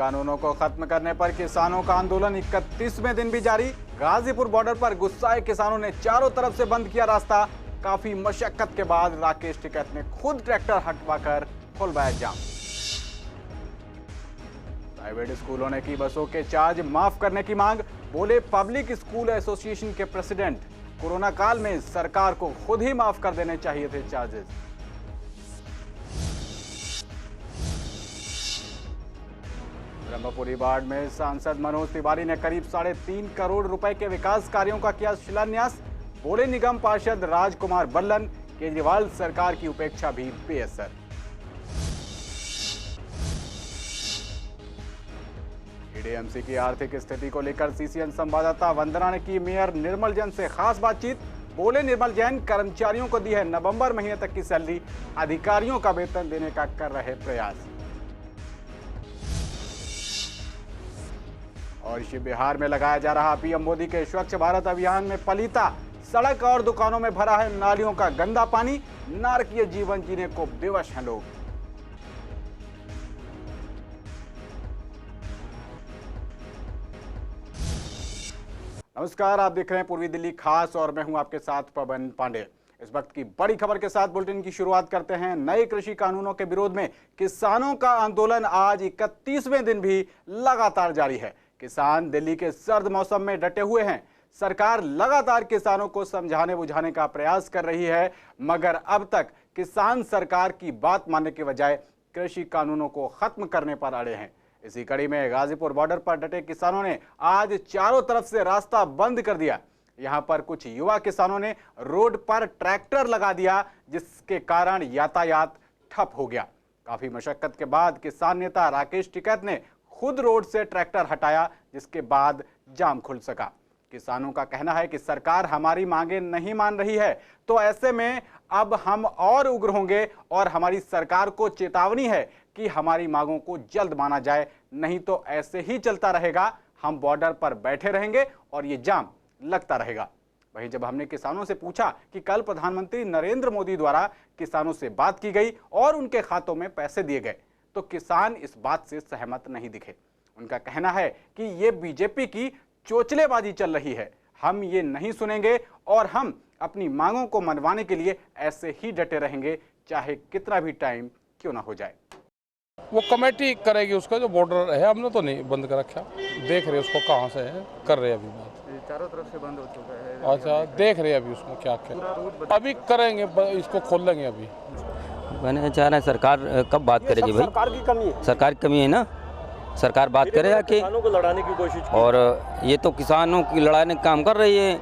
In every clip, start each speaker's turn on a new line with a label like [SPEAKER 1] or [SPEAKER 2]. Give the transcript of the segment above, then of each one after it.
[SPEAKER 1] कानूनों को खत्म करने पर किसानों का आंदोलन 31वें दिन भी जारी। गाजीपुर बॉर्डर पर गुस्साए किसानों ने चारों तरफ से बंद किया रास्ता। काफी मशक्कत के बाद राकेश टिकैत ने खुद ट्रैक्टर हटवाकर खुलवाया जाम। प्राइवेट स्कूलों ने की बसों के चार्ज माफ करने की मांग। बोले पब्लिक स्कूल एसोसिएशन के प्रेसिडेंट, कोरोना काल में सरकार को खुद ही माफ कर देने चाहिए थे चार्जेस। ब्रह्मपुरी वार्ड में सांसद मनोज तिवारी ने करीब 3.5 करोड़ रुपए के विकास कार्यों का किया शिलान्यास। बोले निगम पार्षद राजकुमार बल्लन, केजरीवाल सरकार की उपेक्षा भी बेअसर। एडीएमसी की आर्थिक स्थिति को लेकर सीसीएन संवाददाता वंदना ने की मेयर निर्मल जैन से खास बातचीत। बोले निर्मल जैन, कर्मचारियों को दी है नवंबर महीने तक की सैलरी, अधिकारियों का वेतन देने का कर रहे प्रयास। और इसी बिहार में लगाया जा रहा पीएम मोदी के स्वच्छ भारत अभियान में पलीता। सड़क और दुकानों में भरा है नालियों का गंदा पानी। नारकीय जीवन जीने को बेवश हैं लोग। नमस्कार, आप देख रहे हैं पूर्वी दिल्ली खास और मैं हूं आपके साथ पवन पांडे। इस वक्त की बड़ी खबर के साथ बुलेटिन की शुरुआत करते हैं। नए कृषि कानूनों के विरोध में किसानों का आंदोलन आज 31वें दिन भी लगातार जारी है। किसान दिल्ली के सर्द मौसम में डटे हुए हैं। सरकार लगातार किसानों को समझाने बुझाने का प्रयास कर रही है, मगर अब तक किसान सरकार की बात मानने के बजाय कृषि कानूनों को खत्म करने पर अड़े हैं। इसी कड़ी में गाजीपुर बॉर्डर पर डटे किसानों ने आज चारों तरफ से रास्ता बंद कर दिया। यहां पर कुछ युवा किसानों ने रोड पर ट्रैक्टर लगा दिया, जिसके कारण यातायात ठप हो गया। काफी मशक्कत के बाद किसान नेता राकेश टिकैत ने खुद रोड से ट्रैक्टर हटाया, जिसके बाद जाम खुल सका। किसानों का कहना है कि सरकार हमारी मांगे नहीं मान रही है, तो ऐसे में अब हम और उग्र होंगे और हमारी सरकार को चेतावनी है कि हमारी मांगों को जल्द माना जाए, नहीं तो ऐसे ही चलता रहेगा। हम बॉर्डर पर बैठे रहेंगे और ये जाम लगता रहेगा। वहीं जब हमने किसानों से पूछा कि कल प्रधानमंत्री नरेंद्र मोदी द्वारा किसानों से बात की गई और उनके खातों में पैसे दिए गए, तो किसान इस बात से सहमत नहीं दिखे। उनका कहना है कि ये बीजेपी की चोचलेबाजी चल रही है, हम ये नहीं सुनेंगे और हम अपनी मांगों को मनवाने के लिए ऐसे ही डटे रहेंगे, चाहे कितना भी टाइम क्यों ना हो जाए।
[SPEAKER 2] वो कमेटी करेगी उसका, जो बॉर्डर है हमने तो नहीं बंद कर रखा, देख रहे उसको कहाँ से है, कर रहे अभी बात।
[SPEAKER 3] चारों तरफ से बंद हो चुका है।
[SPEAKER 2] अच्छा, देख रहे अभी उसमें क्या क्या अभी करेंगे, इसको खोल लेंगे अभी।
[SPEAKER 4] मैंने चाह रहे हैं सरकार कब बात करेगी भाई?
[SPEAKER 3] सरकार की कमी है।
[SPEAKER 4] सरकार की कमी है ना, सरकार बात करे कि
[SPEAKER 3] किसानों को लड़ाने की कोशिश की।
[SPEAKER 4] और ये तो किसानों की लड़ाने का काम कर रही है,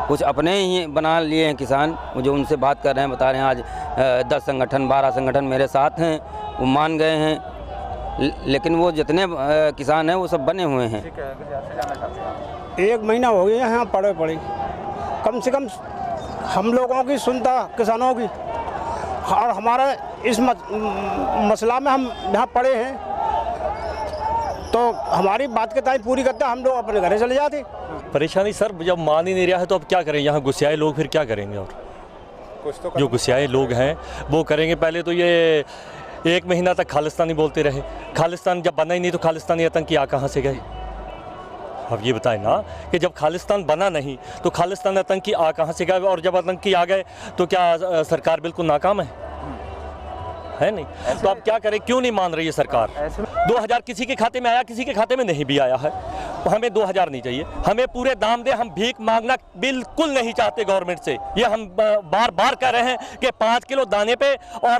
[SPEAKER 4] कुछ अपने ही बना लिए हैं किसान। जो उनसे बात कर रहे हैं, बता रहे हैं आज 10 संगठन 12 संगठन मेरे साथ हैं, वो मान गए हैं, लेकिन वो जितने किसान हैं वो सब बने हुए हैं।
[SPEAKER 5] 1 महीना हो गया यहाँ पड़े कम से कम हम लोगों की सुनता किसानों की, और हमारा इस मसला में हम यहाँ पड़े हैं, तो हमारी बात के टाइम पूरी करता हम लोग अपने घरे चले जाते।
[SPEAKER 6] परेशानी सर, जब मान ही नहीं रहा है तो अब क्या करें? यहाँ गुस्साए लोग फिर क्या करेंगे? और
[SPEAKER 1] कुछ तो
[SPEAKER 6] जो गुस्साए लोग हैं वो करेंगे। पहले तो ये 1 महीना तक खालिस्तानी बोलते रहे, खालिस्तान जब बना ही नहीं तो खालिस्तानी आतंकी आ कहाँ से गए? अब ये बताएं ना कि जब खालिस्तान बना नहीं तो खालिस्तान आतंकी आ कहाँ से गए? और जब आतंकी आ गए तो क्या सरकार बिल्कुल नाकाम है नहीं? तो अब क्या करें? क्यों नहीं मान रही है सरकार? 2000 किसी के खाते में आया, किसी के खाते में नहीं भी आया है। हमें 2000 नहीं चाहिए, हमें पूरे दाम दे। हम भीख मांगना बिल्कुल नहीं चाहते गवर्नमेंट से। ये हम बार बार कह रहे हैं कि 5 किलो दाने पे और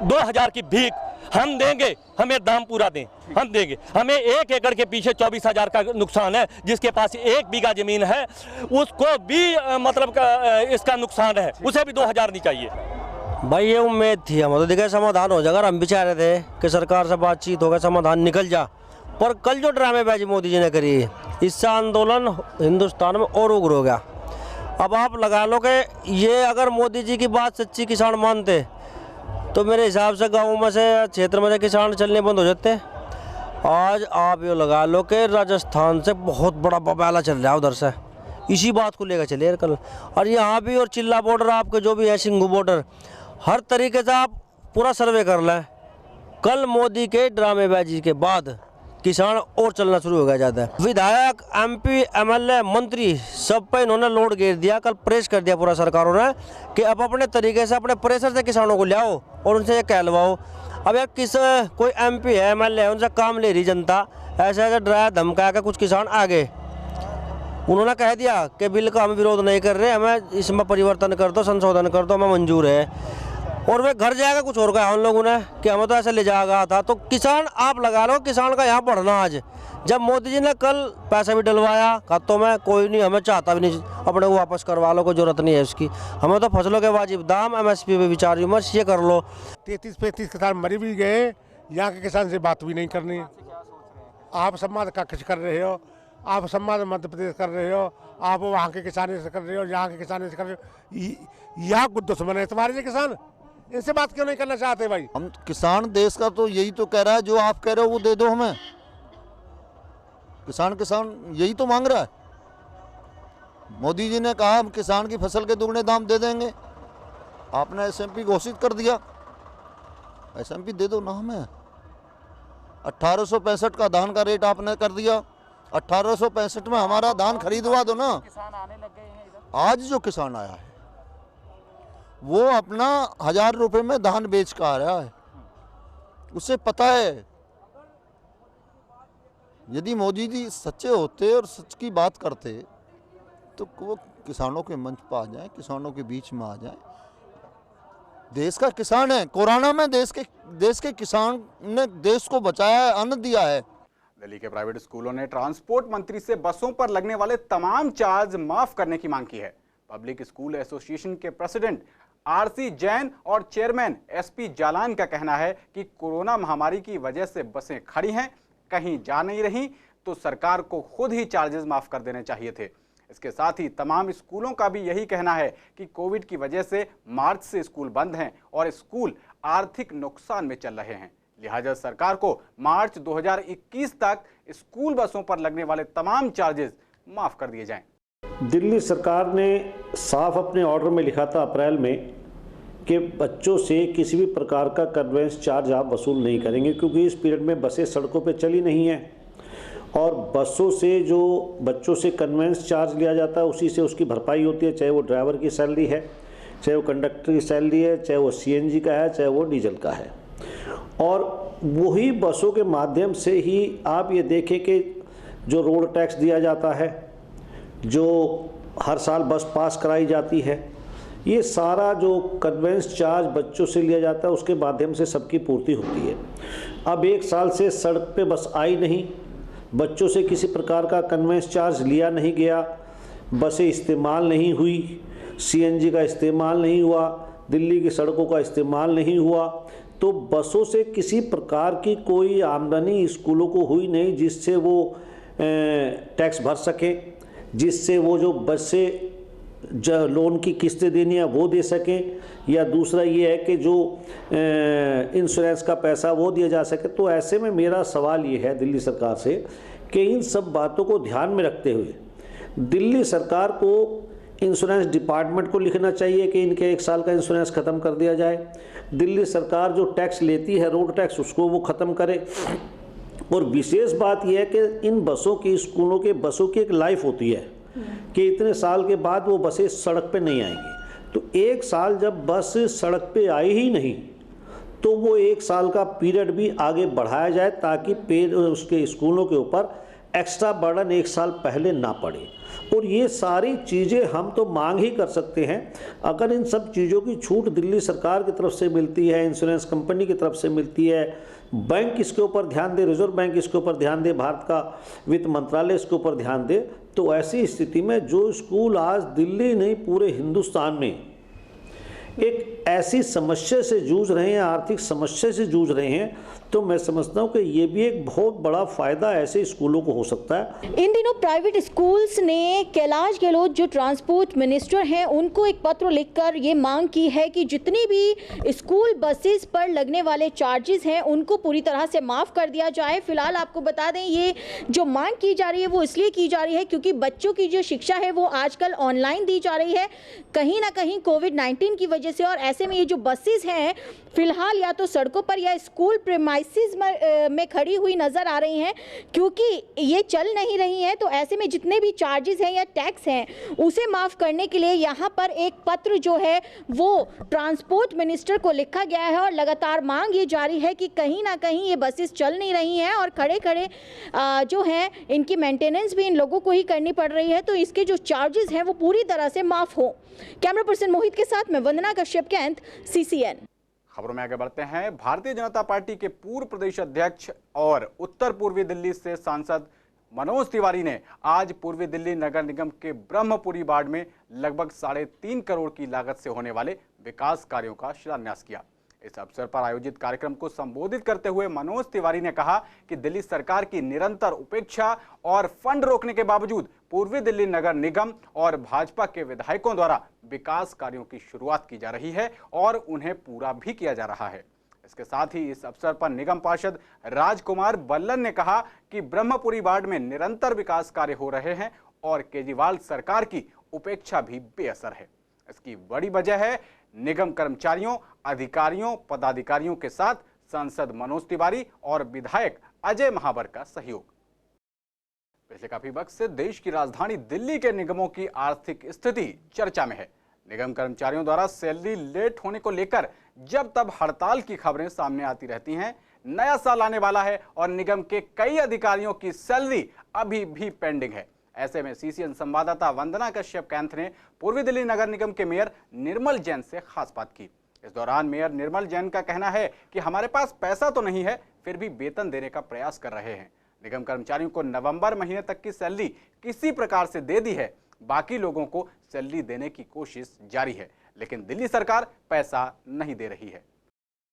[SPEAKER 6] 2000 की भीख हम देंगे, हमें दाम पूरा दें, हम देंगे। हमें 1 एकड़ के पीछे 24,000 का नुकसान है। जिसके पास 1 बीघा जमीन है उसको भी मतलब इसका नुकसान है, उसे भी 2000 नहीं चाहिए।
[SPEAKER 7] भाई ये उम्मीद थी हम तो, देखा समाधान हो जाएगा। हम भी चाह रहे थे कि सरकार से बातचीत होगा, समाधान निकल जा, पर कल जो ड्रामेबाजी मोदी जी ने करी, इससे आंदोलन हिंदुस्तान में और उग्र हो गया। अब आप लगा लो कि ये अगर मोदी जी की बात सच्ची किसान मानते तो मेरे हिसाब से गाँव में से क्षेत्र में से किसान चलने बंद हो जाते। आज आप ये लगा लो कि राजस्थान से बहुत बड़ा बबाला चल रहा है उधर से, इसी बात को लेकर चलिए कल। और यहाँ भी और चिल्ला बॉर्डर आपके जो भी है, सिंघू बॉर्डर, हर तरीके से आप पूरा सर्वे कर लें, कल मोदी के ड्रामेबाजी के बाद किसान और चलना शुरू हो गया ज़्यादा। विधायक, MP, MLA, मंत्री सब पे इन्होंने लोड घेर दिया। कल प्रेस कर दिया पूरा सरकारों ने कि अब अपने तरीके से, अपने प्रेशर से किसानों को लाओ और उनसे ये कहलवाओ। अब यार कोई MP है, MLA है, उनसे काम ले रही जनता, ऐसे ऐसे डराया धमका के कुछ किसान आ गए। उन्होंने कह दिया कि बिल का हम विरोध नहीं कर रहे, हमें इसमें परिवर्तन कर दो, संशोधन कर दो, हमें मंजूर है। और वे घर जाएगा कुछ और कहा उन लोगों ने कि हमें तो ऐसे ले जाएगा था। तो किसान आप लगा लो, किसान का यहाँ बढ़ना आज, जब मोदी जी ने कल पैसा भी डलवाया खातों में, कोई नहीं हमें चाहता भी नहीं, अपने को वापस करवा लो, कोई जरूरत नहीं है उसकी, हमें तो फसलों के वाजिब दाम, MSP पे विचार विमर्श ये कर लो।
[SPEAKER 5] 33-35 किसान मर भी गए, यहाँ के किसान से बात भी नहीं करनी। आप संवाद का कुछ कर रहे हो, आप संवाद मध्य प्रदेश कर रहे हो, आप वहाँ के किसानों से कर रहे हो, यहाँ के किसानों से कर रहे हो, यहाँ कुछ दुश्मन है तुम्हारे ये किसान, इनसे बात क्यों नहीं करना चाहते भाई?
[SPEAKER 8] हम किसान देश का तो यही तो कह रहा है, जो आप कह रहे हो वो दे दो हमें। किसान यही तो मांग रहा है। मोदी जी ने कहा हम किसान की फसल के दुगने दाम दे देंगे, आपने SMP घोषित कर दिया, SMP दे दो ना हमें। 1865 का धान का रेट आपने कर दिया, 1865 में हमारा धान खरीदवा दो ना।
[SPEAKER 3] किसान आने लग गए हैं इधर।
[SPEAKER 8] आज जो किसान आया है वो अपना 1000 रुपये में धान बेच कर आ रहा है, उसे पता है। यदि मोदी जी सच्चे होते और सच की बात करते तो वो किसानों के मंच पर आ जाए, किसानों के बीच में आ जाए। देश का किसान है, कोरोना में देश के किसान ने देश को बचाया है, अन्न दिया है।
[SPEAKER 1] दिल्ली के प्राइवेट स्कूलों ने ट्रांसपोर्ट मंत्री से बसों पर लगने वाले तमाम चार्ज माफ करने की मांग की है। पब्लिक स्कूल एसोसिएशन के प्रेसिडेंट RC जैन और चेयरमैन SP जालान का कहना है कि कोरोना महामारी की वजह से बसें खड़ी हैं, कहीं जा नहीं रही, तो सरकार को खुद ही चार्जेस माफ कर देने चाहिए थे। इसके साथ ही तमाम स्कूलों का भी यही कहना है कि कोविड की वजह से मार्च से स्कूल बंद हैं और स्कूल आर्थिक नुकसान में चल रहे हैं। लिहाजा सरकार को मार्च 2021 तक स्कूल बसों पर लगने वाले तमाम चार्जेस माफ कर दिए जाएं।
[SPEAKER 9] दिल्ली सरकार ने साफ अपने ऑर्डर में लिखा था अप्रैल में कि बच्चों से किसी भी प्रकार का कन्वेंस चार्ज आप वसूल नहीं करेंगे, क्योंकि इस पीरियड में बसें सड़कों पे चली नहीं हैं और बसों से जो बच्चों से कन्वेंस चार्ज लिया जाता है उसी से उसकी भरपाई होती है, चाहे वो ड्राइवर की सैलरी है, चाहे वो कंडक्टर की सैलरी है, चाहे वो CNG का है, चाहे वो डीजल का है। और वही बसों के माध्यम से ही आप ये देखें कि जो रोड टैक्स दिया जाता है, जो हर साल बस पास कराई जाती है, ये सारा जो कन्वेंस चार्ज बच्चों से लिया जाता है उसके माध्यम से सबकी पूर्ति होती है। अब 1 साल से सड़क पे बस आई नहीं, बच्चों से किसी प्रकार का कन्वेंस चार्ज लिया नहीं गया, बसें इस्तेमाल नहीं हुई, CNG का इस्तेमाल नहीं हुआ, दिल्ली की सड़कों का इस्तेमाल नहीं हुआ, तो बसों से किसी प्रकार की कोई आमदनी स्कूलों को हुई नहीं जिससे वो टैक्स भर सकें, जिससे वो जो बसें जो लोन की किस्तें देनी है वो दे सकें, या दूसरा ये है कि जो इंश्योरेंस का पैसा वो दिया जा सके। तो ऐसे में मेरा सवाल ये है दिल्ली सरकार से कि इन सब बातों को ध्यान में रखते हुए दिल्ली सरकार को इंश्योरेंस डिपार्टमेंट को लिखना चाहिए कि इनके 1 साल का इंश्योरेंस ख़त्म कर दिया जाए। दिल्ली सरकार जो टैक्स लेती है रोड टैक्स उसको वो ख़त्म करे। और विशेष बात यह है कि इन बसों की, स्कूलों के बसों की एक लाइफ होती है कि इतने साल के बाद वो बसें सड़क पे नहीं आएंगी। तो 1 साल जब बस सड़क पे आई ही नहीं तो वो 1 साल का पीरियड भी आगे बढ़ाया जाए ताकि उसके स्कूलों के ऊपर एक्स्ट्रा बर्डन 1 साल पहले ना पड़े। और ये सारी चीज़ें हम तो मांग ही कर सकते हैं। अगर इन सब चीज़ों की छूट दिल्ली सरकार की तरफ से मिलती है, इंश्योरेंस कंपनी की तरफ से मिलती है, बैंक इसके ऊपर ध्यान दे, रिजर्व बैंक इसके ऊपर ध्यान दे, भारत का वित्त मंत्रालय इसके ऊपर ध्यान दे, तो ऐसी स्थिति में जो स्कूल आज दिल्ली नहीं पूरे हिंदुस्तान में एक ऐसी समस्या से जूझ रहे हैं, आर्थिक समस्या से जूझ रहे हैं, तो मैं समझता हूं कि ये भी एक बहुत बड़ा फायदा ऐसे स्कूलों को हो सकता है।
[SPEAKER 10] इन दिनों प्राइवेट स्कूल्स ने कैलाश गहलोत जो ट्रांसपोर्ट मिनिस्टर हैं उनको एक पत्र लिखकर ये मांग की है कि जितनी भी स्कूल बसेस पर लगने वाले चार्जेस हैं उनको पूरी तरह से माफ़ कर दिया जाए। फिलहाल आपको बता दें ये जो मांग की जा रही है वो इसलिए की जा रही है क्योंकि बच्चों की जो शिक्षा है वो आजकल ऑनलाइन दी जा रही है, कहीं ना कहीं कोविड-19 की वजह से। और ऐसे में ये जो बसेस हैं फिलहाल या तो सड़कों पर या स्कूल प्रेमाइसिस में खड़ी हुई नजर आ रही हैं, क्योंकि ये चल नहीं रही हैं। तो ऐसे में जितने भी चार्जेस हैं या टैक्स हैं उसे माफ़ करने के लिए यहाँ पर एक पत्र जो है वो ट्रांसपोर्ट मिनिस्टर को लिखा गया है और लगातार मांग ये जारी है कि कहीं ना कहीं ये बसेस चल नहीं रही हैं और खड़े खड़े जो हैं इनकी मेंटेनेंस भी इन लोगों को ही करनी पड़ रही है। तो इसके जो चार्जेस हैं वो पूरी तरह से माफ़ हो। कैमरा पर्सन मोहित के साथ मैं वंदना कश्यप कैंथ, CCN।
[SPEAKER 1] खबरों में आगे बढ़ते हैं। भारतीय जनता पार्टी के पूर्व प्रदेश अध्यक्ष और उत्तर पूर्वी दिल्ली से सांसद मनोज तिवारी ने आज पूर्वी दिल्ली नगर निगम के ब्रह्मपुरी वार्ड में लगभग 3.5 करोड़ की लागत से होने वाले विकास कार्यों का शिलान्यास किया। इस अवसर पर आयोजित कार्यक्रम को संबोधित करते हुए मनोज तिवारी ने कहा कि दिल्ली सरकार की निरंतर उपेक्षा और फंड रोकने के बावजूद पूर्वी दिल्ली नगर निगम और भाजपा के विधायकों द्वारा विकास कार्यों की शुरुआत की जा रही है और उन्हें पूरा भी किया जा रहा है। इसके साथ ही इस अवसर पर निगम पार्षद राजकुमार बल्लन ने कहा कि ब्रह्मपुरी वार्ड में निरंतर विकास कार्य हो रहे हैं और केजरीवाल सरकार की उपेक्षा भी बेअसर है। इसकी बड़ी वजह है निगम कर्मचारियों, अधिकारियों, पदाधिकारियों के साथ सांसद मनोज तिवारी और विधायक अजय महावर का सहयोग। पिछले काफी वक्त से देश की राजधानी दिल्ली के निगमों की आर्थिक स्थिति चर्चा में है। निगम कर्मचारियों द्वारा सैलरी लेट होने को लेकर जब तब हड़ताल की खबरें सामने आती रहती हैं। नया साल आने वाला है और निगम के कई अधिकारियों की सैलरी अभी भी पेंडिंग है। ऐसे में CCN संवाददाता वंदना कश्यप कैंथ ने पूर्वी दिल्ली नगर निगम के मेयर निर्मल जैन से खास बात की। इस दौरान मेयर निर्मल जैन का कहना है कि हमारे पास पैसा तो नहीं है, फिर भी वेतन देने का प्रयास कर रहे हैं। निगम कर्मचारियों को नवंबर महीने तक की सैलरी किसी प्रकार से दे दी है, बाकी लोगों को सैलरी देने की कोशिश जारी है, लेकिन दिल्ली सरकार पैसा नहीं दे रही है।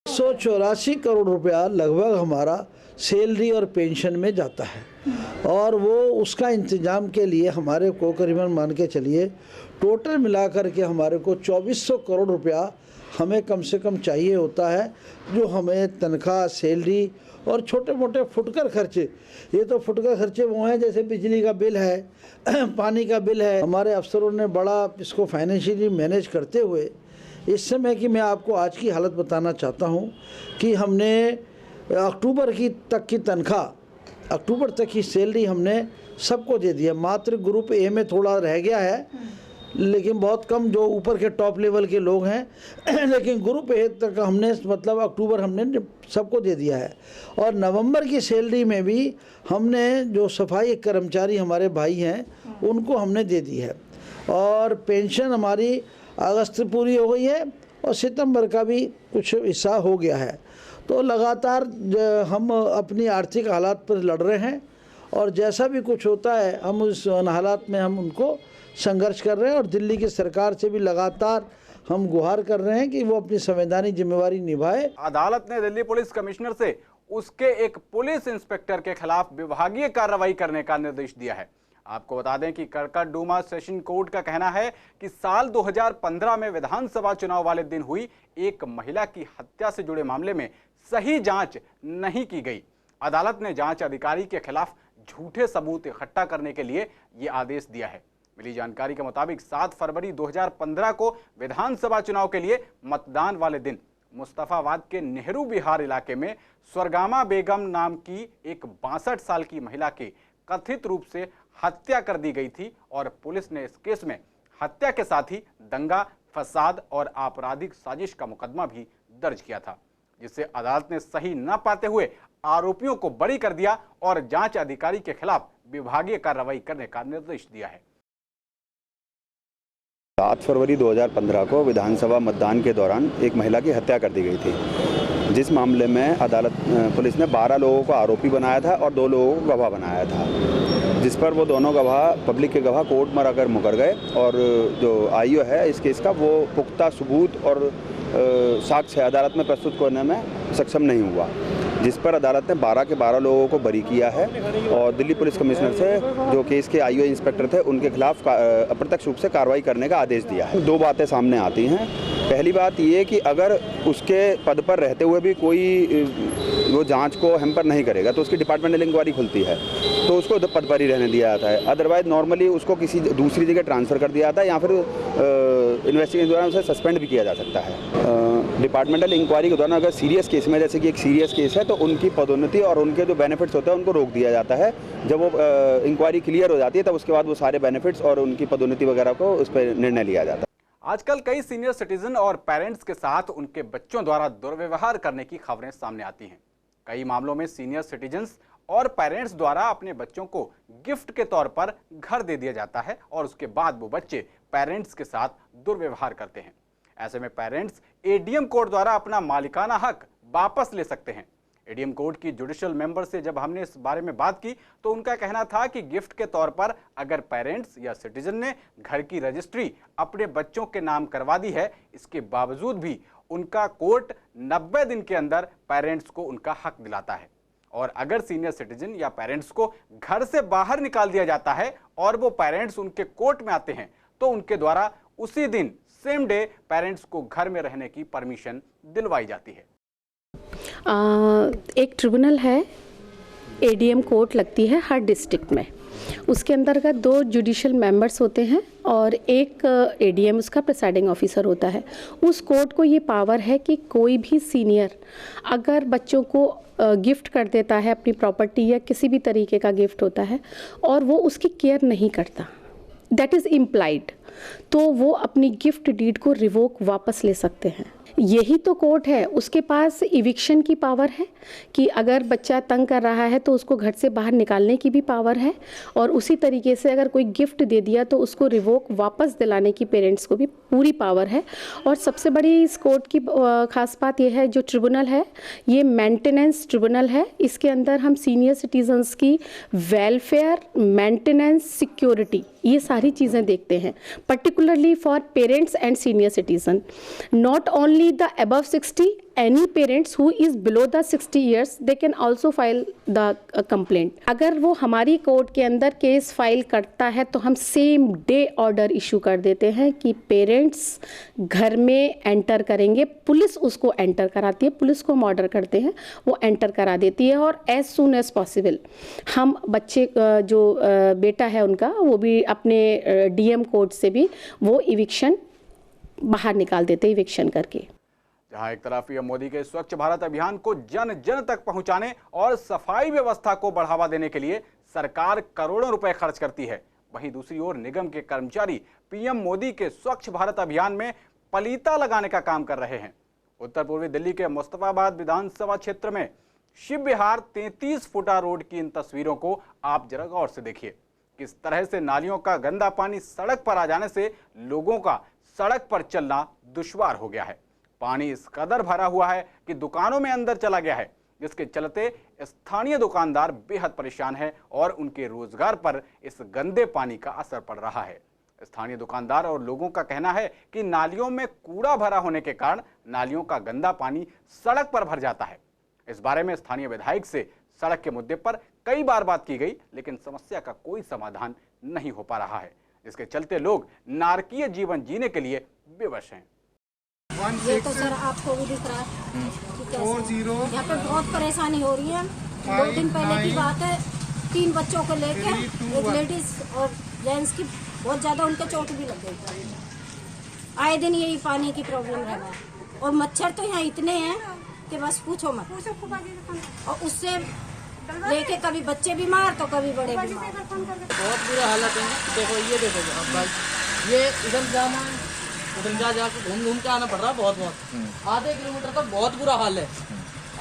[SPEAKER 11] 184 करोड़ रुपया लगभग हमारा सैलरी और पेंशन में जाता है और वो उसका इंतजाम के लिए हमारे को करीबन मान के चलिए टोटल मिलाकर के हमारे को 2400 करोड़ रुपया हमें कम से कम चाहिए होता है, जो हमें तनख्वाह, सैलरी और छोटे मोटे फुटकर खर्चे, ये तो फुटकर खर्चे वो हैं जैसे बिजली का बिल है, पानी का बिल है। हमारे अफसरों ने बड़ा इसको फाइनेंशियली मैनेज करते हुए इस समय की मैं आपको आज की हालत बताना चाहता हूं कि हमने अक्टूबर तक की तनख्वाह, अक्टूबर तक की सैलरी हमने सबको दे दिया। मात्र ग्रुप A में थोड़ा रह गया है, लेकिन बहुत कम जो ऊपर के टॉप लेवल के लोग हैं लेकिन ग्रुप A तक हमने मतलब अक्टूबर हमने सबको दे दिया है। और नवंबर की सैलरी में भी हमने जो सफाई कर्मचारी हमारे भाई हैं उनको हमने दे दी है। और पेंशन हमारी अगस्त पूरी हो गई है और सितंबर का भी कुछ हिस्सा हो गया है। तो लगातार हम अपनी आर्थिक हालात पर लड़ रहे हैं और जैसा भी कुछ होता है हम उस हालात में हम उनको संघर्ष कर रहे हैं और दिल्ली की सरकार से भी लगातार हम गुहार कर रहे हैं कि वो अपनी संवैधानिक जिम्मेवारी निभाए।
[SPEAKER 1] अदालत ने दिल्ली पुलिस कमिश्नर से उसके एक पुलिस इंस्पेक्टर के खिलाफ विभागीय कार्रवाई करने का निर्देश दिया है। आपको बता दें कि करकटडुमा सेशन कोर्ट का कहना है कि साल 2015 में विधानसभा चुनाव वाले दिन हुई एक महिला की हत्या से जुड़े मामले में सही जांच नहीं की गई। अदालत ने जांच अधिकारी के खिलाफ झूठे सबूत इकट्ठा करने के लिए ये आदेश दिया है। मिली जानकारी के मुताबिक 7 फरवरी 2015 को विधानसभा चुनाव के लिए मतदान वाले दिन मुस्तफाबाद के नेहरू विहार इलाके में स्वर्गामा बेगम नाम की एक 62 साल की महिला की कथित रूप से हत्या कर दी गई थी और पुलिस ने इस केस में हत्या के साथ ही दंगा, फसाद और आपराधिक साजिश का मुकदमा भी दर्ज किया था, जिससे अदालत ने सही न पाते हुए आरोपियों को बरी कर दिया और जांच अधिकारी के खिलाफ विभागीय कार्रवाई करने का निर्देश दिया है।
[SPEAKER 12] 7 फरवरी 2015 को विधानसभा मतदान के दौरान एक महिला की हत्या कर दी गई थी, जिस मामले में पुलिस ने 12 लोगों को आरोपी बनाया था और 2 लोगों को गवाह बनाया था, जिस पर वो दोनों गवाह, पब्लिक के गवाह कोर्ट में आकर मुकर गए और जो आईओ है इस केस का वो पुख्ता सबूत और साक्ष्य अदालत में प्रस्तुत करने में सक्षम नहीं हुआ, जिस पर अदालत ने 12 के 12 लोगों को बरी किया है और दिल्ली पुलिस कमिश्नर से जो केस के आईओ इंस्पेक्टर थे उनके खिलाफ अप्रत्यक्ष रूप से कार्रवाई करने का आदेश दिया है। 2 बातें सामने आती हैं। पहली बात ये कि अगर उसके पद पर रहते हुए भी कोई वो जांच को हैम्पर नहीं करेगा तो उसकी डिपार्टमेंटल इंक्वायरी खुलती है तो उसको पद पर ही रहने दिया जाता है। अदरवाइज नॉर्मली उसको किसी दूसरी जगह ट्रांसफ़र कर दिया जाता है या फिर इन्वेस्टिगेशन के दौरान उसे सस्पेंड भी किया जा सकता है। डिपार्टमेंटल इंक्वायरी के दौरान अगर सीरियस केस में, जैसे कि एक सीरियस केस है, तो उनकी पदोन्नति और उनके जो बेनिफिट्स होते हैं उनको रोक दिया जाता है। जब वो इंक्वायरी क्लियर हो जाती है तब उसके बाद वो सारे बेनिफिट्स और उनकी पदोन्नति वगैरह को उस पर निर्णय लिया जाता है।
[SPEAKER 1] आजकल कई सीनियर सिटीजन और पेरेंट्स के साथ उनके बच्चों द्वारा दुर्व्यवहार करने की खबरें सामने आती हैं। कई मामलों में सीनियर सिटीजन्स और पेरेंट्स द्वारा अपने बच्चों को गिफ्ट के तौर पर घर दे दिया जाता है और उसके बाद वो बच्चे पेरेंट्स के साथ दुर्व्यवहार करते हैं। ऐसे में पेरेंट्स एडीएम कोर्ट द्वारा अपना मालिकाना हक वापस ले सकते हैं। एडीएम कोर्ट की जुडिशियल मेंबर से जब हमने इस बारे में बात की तो उनका कहना था कि गिफ्ट के तौर पर अगर पेरेंट्स या सिटीजन ने घर की रजिस्ट्री अपने बच्चों के नाम करवा दी है, इसके बावजूद भी उनका कोर्ट 90 दिन के अंदर पेरेंट्स को उनका हक दिलाता है। और अगर सीनियर सिटीजन या पेरेंट्स को घर से बाहर निकाल दिया जाता है और वो पेरेंट्स उनके कोर्ट में आते हैं तो उनके द्वारा उसी दिन सेम डे पेरेंट्स को घर में रहने की परमिशन दिलवाई जाती है।
[SPEAKER 13] एक ट्रिब्यूनल है, एडीएम कोर्ट लगती है हर डिस्ट्रिक्ट में। उसके अंतर्गत 2 जुडिशियल मेंबर्स होते हैं और एक एडीएम उसका प्रिसाइडिंग ऑफिसर होता है। उस कोर्ट को ये पावर है कि कोई भी सीनियर अगर बच्चों को गिफ्ट कर देता है, अपनी प्रॉपर्टी या किसी भी तरीके का गिफ्ट होता है और वो उसकी केयर नहीं करता, दैट इज़ इम्प्लाइड, तो वो अपनी गिफ्ट डीड को रिवोक वापस ले सकते हैं। यही तो कोर्ट है, उसके पास इविक्शन की पावर है कि अगर बच्चा तंग कर रहा है तो उसको घर से बाहर निकालने की भी पावर है और उसी तरीके से अगर कोई गिफ्ट दे दिया तो उसको रिवोक वापस दिलाने की पेरेंट्स को भी पूरी पावर है। और सबसे बड़ी इस कोर्ट की खास बात यह है, जो ट्रिब्यूनल है ये मेंटेनेंस ट्रिब्यूनल है। इसके अंदर हम सीनियर सिटीजन्स की वेलफेयर, मेंटेनेंस, सिक्योरिटी, ये सारी चीज़ें देखते हैं, particularly for parents and senior citizen. Not only the above 60, any parents who is below the 60 years, they can also file the complaint. अगर वो हमारी कोर्ट के अंदर केस फाइल करता है तो हम सेम डे ऑर्डर इशू कर देते हैं कि पेरेंट्स घर में एंटर करेंगे। पुलिस उसको एंटर कराती है, पुलिस को हम ऑर्डर करते हैं, वो एंटर करा देती है और एज सून एज पॉसिबल हम बच्चे जो बेटा है उनका, वो भी अपने डीएम कोर्ट से भी वो इविक्शन बाहर निकाल देते, इविक्शन करके।
[SPEAKER 1] जहां एक तरफ पीएम मोदी के स्वच्छ भारत अभियान को जन जन तक पहुंचाने और सफाई व्यवस्था को बढ़ावा देने के लिए सरकार करोड़ों रुपए खर्च करती है, वहीं दूसरी ओर निगम के कर्मचारी पीएम मोदी के स्वच्छ भारत अभियान में पलीता लगाने का काम कर रहे हैं। उत्तर पूर्वी दिल्ली के मुस्तफाबाद विधानसभा क्षेत्र में शिव विहार 33 फुटा रोड की इन तस्वीरों को आप जरा गौर से देखिए। किस तरह से नालियों का गंदा पानी सड़क पर आ जाने से लोगों का सड़क पर चलना दुश्वार हो गया है। पानी इस कदर भरा हुआ है कि दुकानों में अंदर चला गया है, जिसके चलते स्थानीय दुकानदार बेहद परेशान है और उनके रोजगार पर इस गंदे पानी का असर पड़ रहा है। स्थानीय दुकानदार और लोगों का कहना है कि नालियों में कूड़ा भरा होने के कारण नालियों का गंदा पानी सड़क पर भर जाता है। इस बारे में स्थानीय विधायक से सड़क के मुद्दे पर कई बार बात की गई, लेकिन समस्या का कोई समाधान नहीं हो पा रहा है, जिसके चलते लोग नारकीय जीवन जीने के लिए विवश हैं।
[SPEAKER 14] ये तो सर आपको भी दिख रहा है, यहाँ पे बहुत परेशानी हो रही है। 2 दिन पहले की बात है, 3 बच्चों को लेके एक लेडीज और जेंट्स की बहुत ज्यादा उनके चोट भी लग गई। आए दिन यही पानी की प्रॉब्लम है और मच्छर तो यहाँ इतने हैं कि बस पूछो मत। और उससे लेके कभी बच्चे बीमार तो कभी बड़े बीमार।
[SPEAKER 15] बहुत बुरा हालत है। देखो ये देखो अब भाई, ये इधर जाना है, उधर जाके घूम के आना पड़ रहा है। बहुत आधे किलोमीटर तक बहुत बुरा हाल है।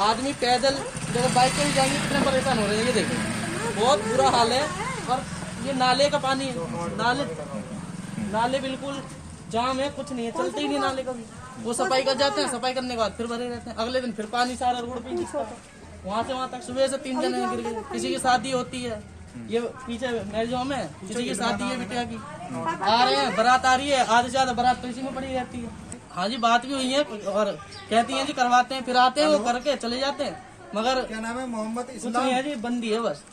[SPEAKER 15] आदमी पैदल देखो, बाइक पे भी जाएंगे कितने परेशान हो रहे हैं। ये देखो बहुत बुरा हाल है। और ये नाले का पानी, नाले बिल्कुल जाम है, कुछ नहीं है, चलते ही नहीं नाले कभी। वो सफाई कर जाते हैं, सफाई करने के बाद फिर भरे रहते हैं। अगले दिन फिर पानी सारा रोड पे दिखता है। वहाँ से वहाँ तक सुबह से 3 जने गिर गए। किसी की शादी होती है, ये पीछे मैरिज होम है, किसी की शादी है बिटिया की, आ रहे हैं, बारात आ रही है, आधे से ज्यादा बारात तो इसी में पड़ी रहती है। हाँ जी, बात भी हुई है और कहती हैं जी करवाते हैं, फिर आते हैं, वो करके चले जाते हैं, मगर क्या नाम है, मोहम्मद इस्लाम, कुछ नहीं है जी, बंदी है बस।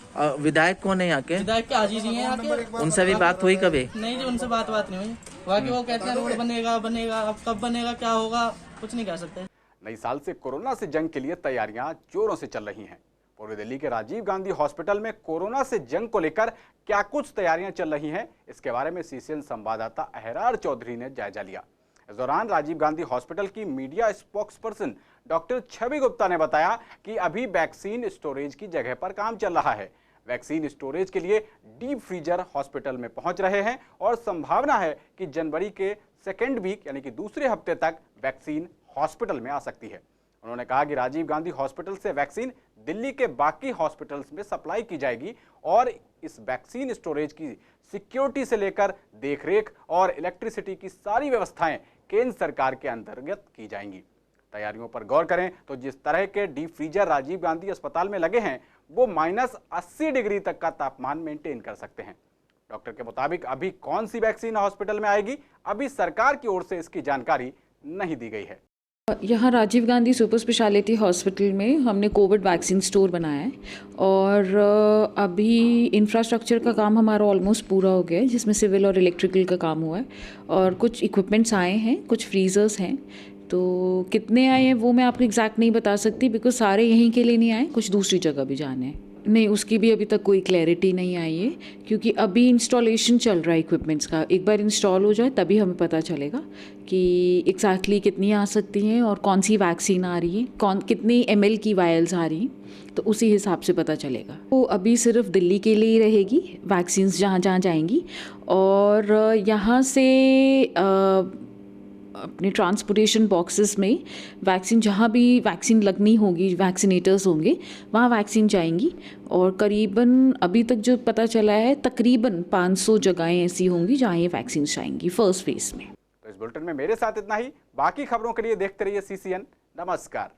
[SPEAKER 16] विधायक कौन है यहाँ के?
[SPEAKER 15] विधायक के हाजी जी हैं यहाँ के।
[SPEAKER 16] उनसे भी बात हुई कभी?
[SPEAKER 15] नहीं जी, उनसे बात नहीं हुई। बाकी वो कहते हैं रोड बनेगा, अब कब बनेगा, क्या होगा, कुछ नहीं कह सकते।
[SPEAKER 1] नई साल से कोरोना से जंग के लिए तैयारियां जोरों से चल रही हैं। पूर्वी दिल्ली के राजीव गांधी हॉस्पिटल में कोरोना से जंग को लेकर क्या कुछ तैयारियां चल रही हैं, इसके बारे में सीसीएन संवाददाता अहरार चौधरी ने जायजा लिया। इस दौरान राजीव गांधी हॉस्पिटल की मीडिया स्पोक्सपर्सन डॉक्टर छवि गुप्ता ने बताया कि अभी वैक्सीन स्टोरेज की जगह पर काम चल रहा है। वैक्सीन स्टोरेज के लिए डीप फ्रीजर हॉस्पिटल में पहुंच रहे हैं और संभावना है कि जनवरी के सेकेंड वीक यानी कि दूसरे हफ्ते तक वैक्सीन हॉस्पिटल में आ सकती है। उन्होंने कहा कि राजीव गांधी हॉस्पिटल से वैक्सीन दिल्ली के बाकी हॉस्पिटल्स में सप्लाई की जाएगी और इस वैक्सीन स्टोरेज की सिक्योरिटी से लेकर देखरेख और इलेक्ट्रिसिटी की सारी व्यवस्थाएं केंद्र सरकार के अंतर्गत की जाएंगी। तैयारियों पर गौर करें तो जिस तरह के डीप फ्रीजर राजीव गांधी अस्पताल में लगे हैं वो -80 डिग्री तक का तापमान मेंटेन कर सकते हैं। डॉक्टर के मुताबिक अभी कौन सी वैक्सीन हॉस्पिटल में आएगी, अभी सरकार की ओर से इसकी जानकारी नहीं दी गई है।
[SPEAKER 17] यहाँ Rajiv Gandhi super speciality hospital में हमने कोविड वैक्सीन स्टोर बनाया है और अभी इंफ्रास्ट्रक्चर का काम हमारा ऑलमोस्ट पूरा हो गया है, जिसमें सिविल और इलेक्ट्रिकल का काम हुआ है और कुछ इक्विपमेंट्स आए हैं, कुछ फ्रीज़र्स हैं। तो कितने आए हैं वो मैं आपको एग्जैक्ट नहीं बता सकती बिकॉज सारे यहीं के लिए नहीं आए, कुछ दूसरी जगह भी जाने हैं। नहीं, उसकी भी अभी तक कोई क्लैरिटी नहीं आई है क्योंकि अभी इंस्टॉलेशन चल रहा है इक्विपमेंट्स का। एक बार इंस्टॉल हो जाए तभी हमें पता चलेगा कि एग्जैक्टली कितनी आ सकती हैं और कौन सी वैक्सीन आ रही है, कितनी ml की वायल्स आ रही हैं, तो उसी हिसाब से पता चलेगा। वो अभी सिर्फ दिल्ली के लिए ही रहेगी वैक्सीन्स जहाँ जहाँ जाएंगी और यहाँ से अपने ट्रांसपोर्टेशन बॉक्सेस में वैक्सीन जहाँ भी वैक्सीन लगनी होगी, वैक्सीनेटर्स होंगे, वहाँ वैक्सीन जाएंगी और करीबन अभी तक जो पता चला है तकरीबन 500 जगहें ऐसी होंगी जहाँ ये वैक्सीन जाएंगी फर्स्ट फेज में।
[SPEAKER 1] तो इस बुलेटिन में मेरे साथ इतना ही। बाकी खबरों के लिए देखते रहिए CCN। नमस्कार।